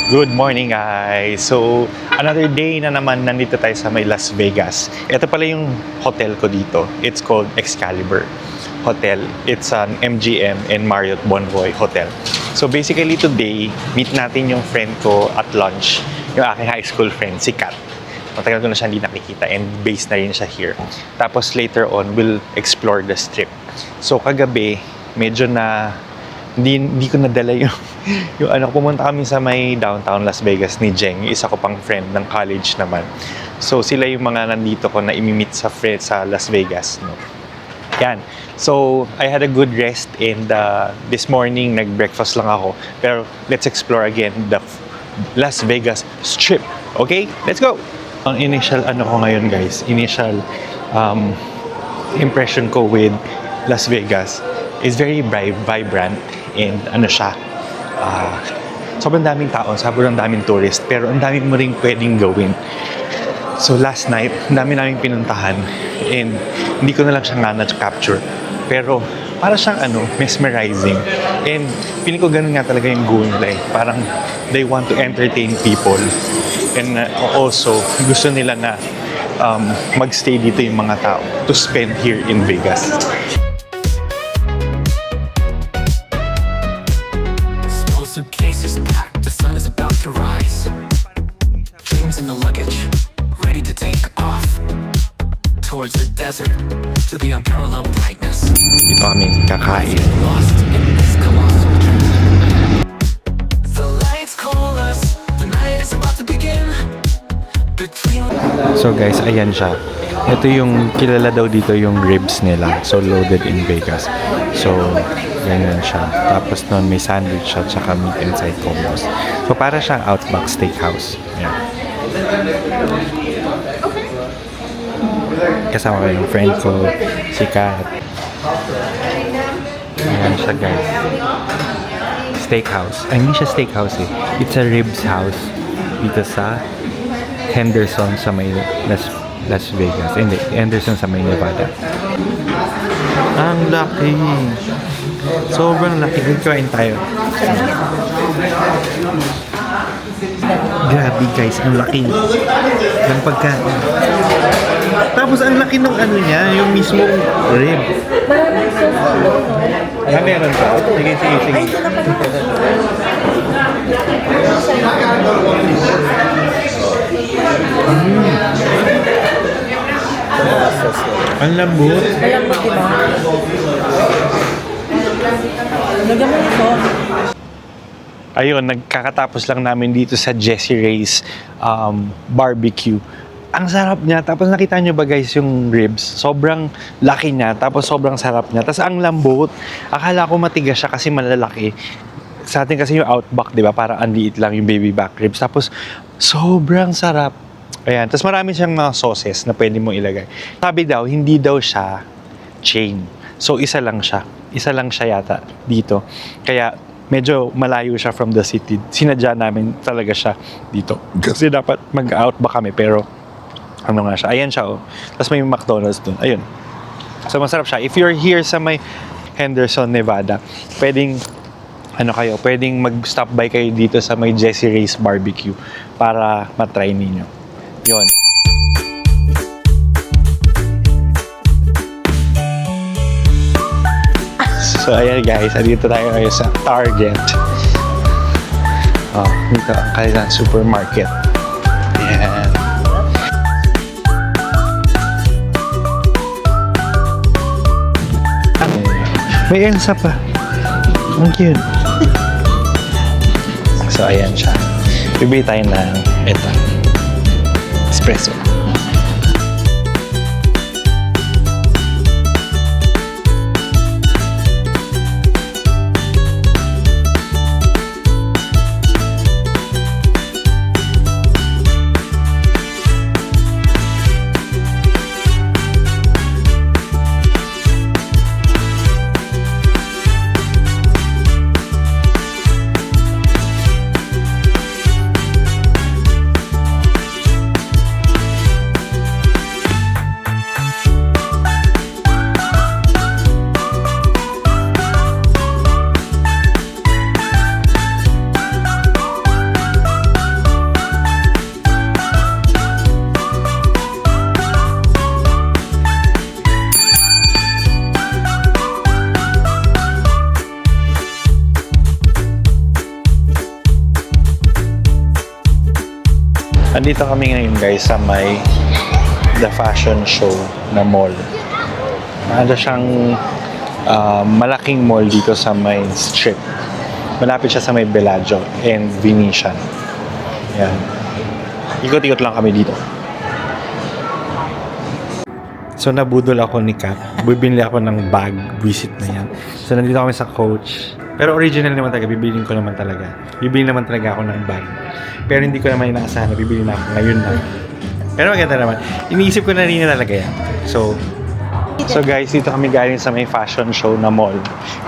Good morning guys! So, another day na naman nandito tayo sa may Las Vegas. Ito pala yung hotel ko dito. It's called Excalibur Hotel. It's an MGM and Marriott Bonvoy Hotel. So basically today, meet natin yung friend ko at lunch. Yung aking high school friend, si Kat. Matagal ko na siya hindi nakikita and based na rin siya here. Tapos later on, we'll explore the strip. So kagabi, medyo na hindi ko nadala yung pumunta kami sa may downtown Las Vegas ni Jeng, yung isa ko pang friend ng college naman. So sila yung mga nandito ko na imi-meet sa friend sa Las Vegas, no. Yan. So I had a good rest and this morning nag-breakfast lang ako. Pero let's explore again the Las Vegas Strip. Okay? Let's go. Ang initial ko ngayon guys, initial impression ko with Las Vegas is very vibrant and sobrang daming tao, sobrang daming tourist, pero ang dami mo rin pwedeng gawin. So last night, dami naming pinuntahan and hindi ko na lang siya na-capture. Pero para siyang mesmerizing. And feeling ko ganun nga talaga yung goal nila eh. Parang they want to entertain people. And also, gusto nila na magstay dito yung mga tao to spend here in Vegas. Suitcases packed, the sun is about to rise. Dreams in the luggage, ready to take off towards the desert, to the unparalleled brightness. Dito kami kakain. Lost in this colossal dream. The lights call us, the night is about to begin. So guys, ayan siya. Ito yung kilala daw dito yung ribs nila. So loaded in Vegas. So ganyan siya. Tapos nun may sandwich siya tsaka meat inside combos. So para siyang Outback Steakhouse. Ayan. Kasama ko yung friend ko, si Kat. Ayan siya guys. Steakhouse. Ay, hindi siya steakhouse eh. It's a ribs house dito sa Henderson sa may Las Vegas. Hindi, Henderson sa may Nevada. Ang laki. Sobrang laki. Kain tayo. Grabe guys, ang laki. Ang pagkain. Tapos ang laki ng niya, yung mismong rib. Meron pa. Sige. Ang lambot. Malambot, diba? Lagyan mo ito. Ayun, nagkakatapos lang namin dito sa Jessie Ray's barbecue. Ang sarap niya. Tapos nakita nyo ba guys yung ribs? Sobrang laki niya. Tapos sobrang sarap niya. Tapos ang lambot. Akala ko matigas siya kasi malalaki. Sa atin kasi yung Outback, di ba? Parang ang liit lang yung baby back ribs. Tapos sobrang sarap. Ayan. Tapos marami siyang mga sauces na pwede mong ilagay. Sabi daw, hindi daw siya chain. So isa lang siya. Isa lang siya yata dito. Kaya medyo malayo siya from the city. Sinadya namin talaga siya dito. Kasi dapat mag-Outback kami. Pero ano nga siya. Ayan siya oh. Tapos may McDonald's dun. Ayun. So masarap siya. If you're here sa may Henderson, Nevada, pwedeng pwedeng mag-stop by kayo dito sa may Jessie Ray's barbecue para matry ninyo. Yun. So ayan guys, dito tayo ngayon sa Target. Dito ang kanilang supermarket. Ayan. May Elsa pa. Ang cute. So ayan siya. Bibili tayo ng ito. Espresso. Nandito kami ngayon guys sa may The Fashion Show na mall. Ano siyang malaking mall dito sa may strip. Malapit siya sa may Bellagio and Venetian. Yan. Ikot-ikot lang kami dito. So nabudol ako ni Kat. Bibili ako ng bag, visit na yan. So nandito kami sa Coach. Pero original naman talaga, bibilin ko naman talaga. Bibili naman talaga ako ng bag. Pero hindi ko naman inaasahan na bibili na ako ngayon na. Pero maganda naman. Iniisip ko na rin na talaga yan. So guys, dito kami galing sa may fashion show na mall.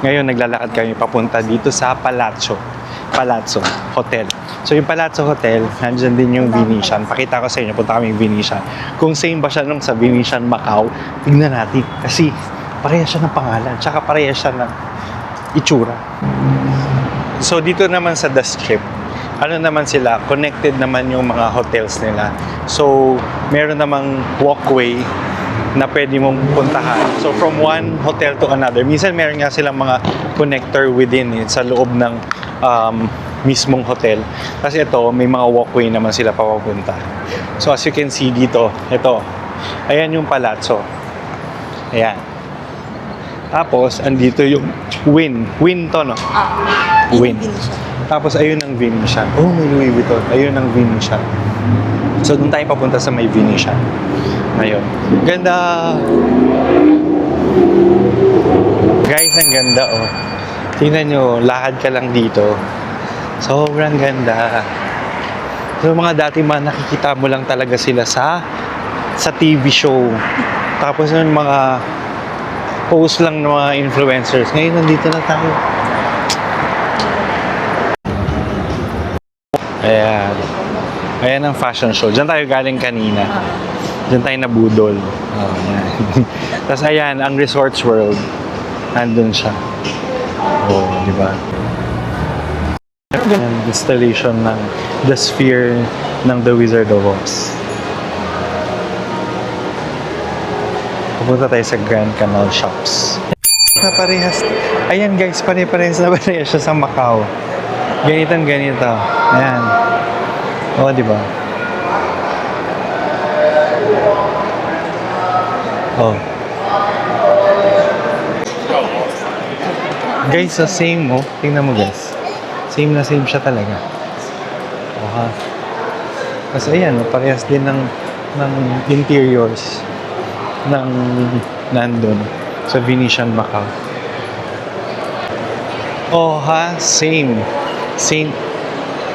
Ngayon naglalakad kami papunta dito sa Palazzo Hotel. So yung Palazzo Hotel, nandiyan din yung Venetian. Pakita ko sa inyo, punta kami yung Venetian. Kung same ba siya nung sa Venetian Macau, tignan natin. Kasi parehas siya ng pangalan, tsaka parehas siya ng itsura. So dito naman sa The Strip, ano naman sila, connected naman yung mga hotels nila. So meron namang walkway na pwede mong puntahan. So from one hotel to another. Minsan meron nga silang mga connector within sa loob ng mismong hotel. Kasi ito, may mga walkway naman sila papapunta. So as you can see dito, ito. Ayan yung palazzo. Ayan. Tapos, andito yung Wynn. Wynn to, no? Wynn. Tapos, ayun ang Venetian. Oh, may Louis Vuitton. Ayun ang Venetian. So, doon tayo papunta sa may Venetian. Ngayon. Ganda! Guys, ang ganda, oh. Tingnan nyo, lakad ka lang dito. Sobrang ganda. So, mga dati nakikita mo lang talaga sila sa TV show. Tapos yung mga post lang ng mga influencers. Ngayon, nandito na tayo. Ayan. Ayan ang fashion show. Diyan tayo galing kanina. Diyan tayo nabudol. Oh, ayan. Tapos ayan, ang Resorts World. Nandun siya. Oh, di ba? Ayan, installation ng The Sphere ng The Wizard of Oz. Pupunta tayo sa Grand Canal Shops. Na parehas. Ayan guys, pare-parehas na parehas siya sa Macau. Ganitang ganito. Ayan. O, di ba? Oh. Guys, sa same mo. Tingnan mo guys. Same na same siya talaga. Oha. Kasi ayan, parehas din ng interiors ng nandun sa Venetian Macau. Oh ha, same. St.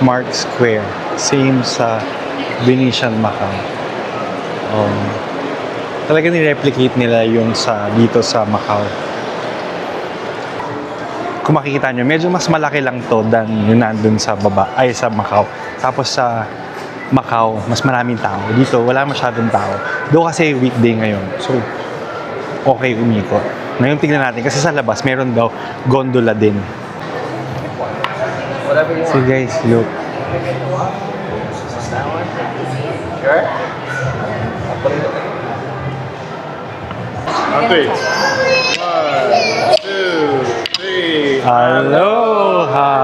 Mark Square. Same sa Venetian Macau. Talaga ni-replicate nila yung dito sa Macau. Kung makikita nyo, medyo mas malaki lang to than yung nandun sa sa Macau. Tapos sa Macau, mas maraming tao. Dito, wala masyadong tao. Doon kasi weekday ngayon. So, okay umikot. Ngayon tignan natin. Kasi sa labas, meron daw gondola din. So guys, look. On three. 1, 2, 3. Aloha!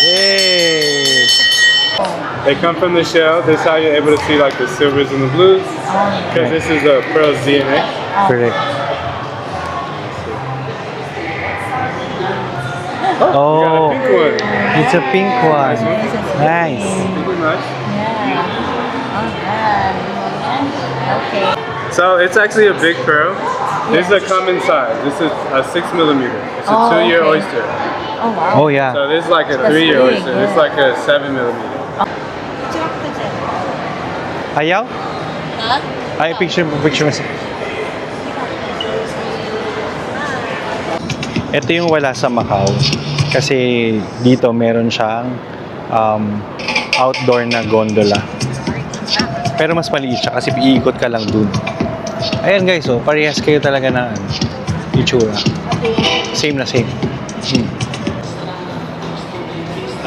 Yay! They come from the shell. This is how you're able to see like the silvers and the blues. Because this is a pearl's DNA. Correct. Oh, you got a pink one. It's a pink one. Nice. Pink one, nice. Okay. So it's actually a big pearl. This is a common size. This is a 6 millimeter. It's a 2-year okay. oyster. Oh, wow. Oh yeah. So this is like a That's 3-year big, oyster. yeah. It's like a 7 millimeter. Ayaw? Ay, picture mo. Ito yung wala sa Macau. Kasi dito meron siyang outdoor na gondola. Pero mas maliit siya kasi iikot ka lang dun. Ayan guys, oh, parehas kayo talaga na itsura. Same na same.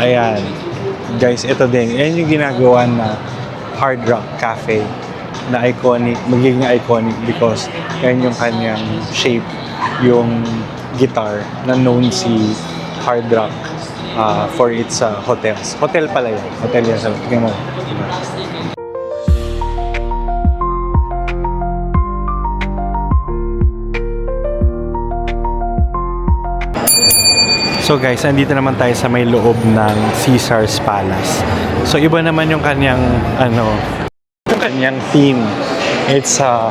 Ayan. Guys, ito din. Ayan yung ginagawa na Hard Rock Cafe na iconic, magiging iconic because yan yung kanyang shape, yung guitar na known si Hard Rock for its hotels. Hotel pala yun. Hotel yan sa tingnan mo. So guys, nandito naman tayo sa may loob ng Caesar's Palace. So iba naman yung kanyang kanyang theme. It's a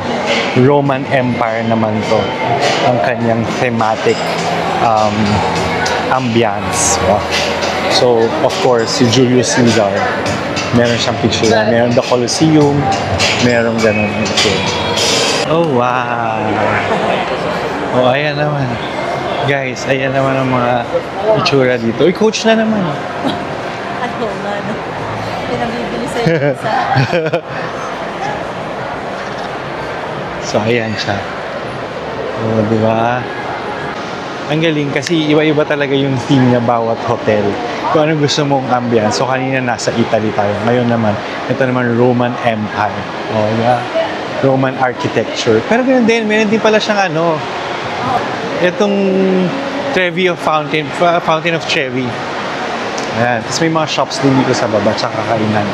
Roman Empire naman to. Ang kanyang thematic ambience. So of course, si Julius Caesar, meron siyang picture. Meron the Colosseum, meron ganun. Oh wow! Oh, ayan naman. Guys, ayan naman ang mga itsura dito. Uy, coach na naman. Ano na, no? Pinabibili sa'yo isa. So, ayan siya. O, di ba? Ang galing kasi iba-iba talaga yung theme niya bawat hotel. Kung ano gusto mong ambience. So, kanina nasa Italy tayo. Ngayon naman, ito naman Roman Empire. O, yeah. Roman architecture. Pero ganun din, meron din pala siyang itong Trevi of Fountain of Trevi. Ayan. Tapos may mga shops din dito sa baba, tsaka kakainan.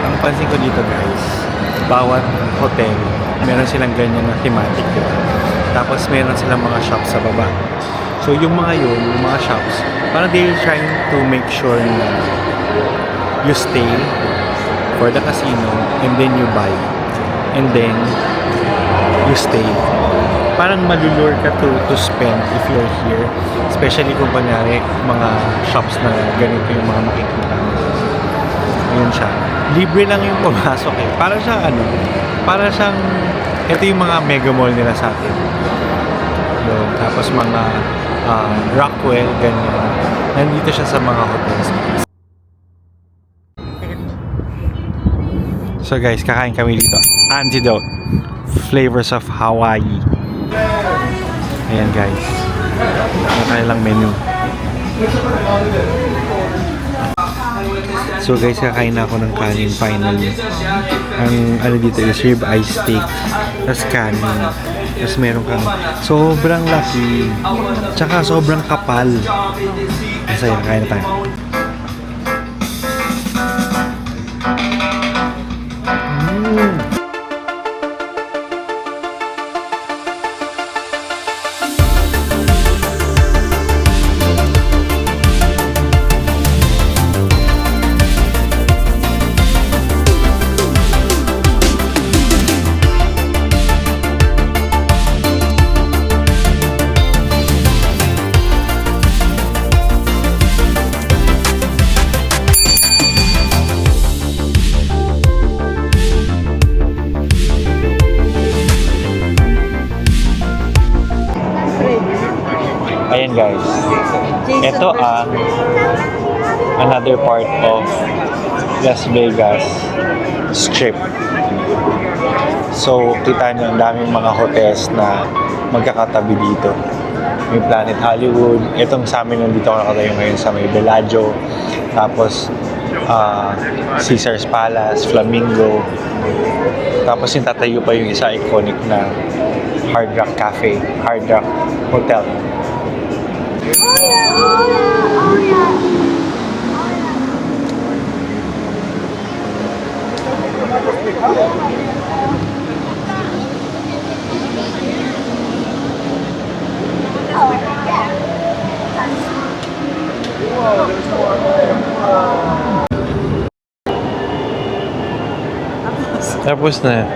Ang pansin ko dito guys, bawat hotel, meron silang ganyan na thematic, diba? Tapos meron silang mga shops sa baba. So yung mga shops, parang they're trying to make sure na you stay for the casino and then you buy. And then you stay. Parang malulure ka to spend if you're here. Especially kung kunyari mga shops na ganito yung mga makikita mo. Ayun siya. Libre lang yung pumasok eh. Para siyang, ito yung mga mega mall nila sa atin. Yun. Tapos mga Rockwell, ganyan. Nandito siya sa mga hotels. So guys, kakain kami dito. Antidote. Flavors of Hawaii. Ayan guys. Ang kanilang menu. So guys, kakain na ako ng kanin finally. Ang dito is rib eye steak. Tapos kanin. Tapos meron kang sobrang laki. Tsaka sobrang kapal. Masaya, kain na tayo. Ayan guys, ito ang another part of Las Vegas Strip. So, kita nyo ang daming mga hotels na magkakatabi dito. May Planet Hollywood. Itong sa amin nandito ako nakatayo ngayon sa may Bellagio. Tapos, Caesar's Palace, Flamingo. Tapos yung tatayo pa yung isa iconic na Hard Rock Cafe, Hard Rock Hotel. Tapos na.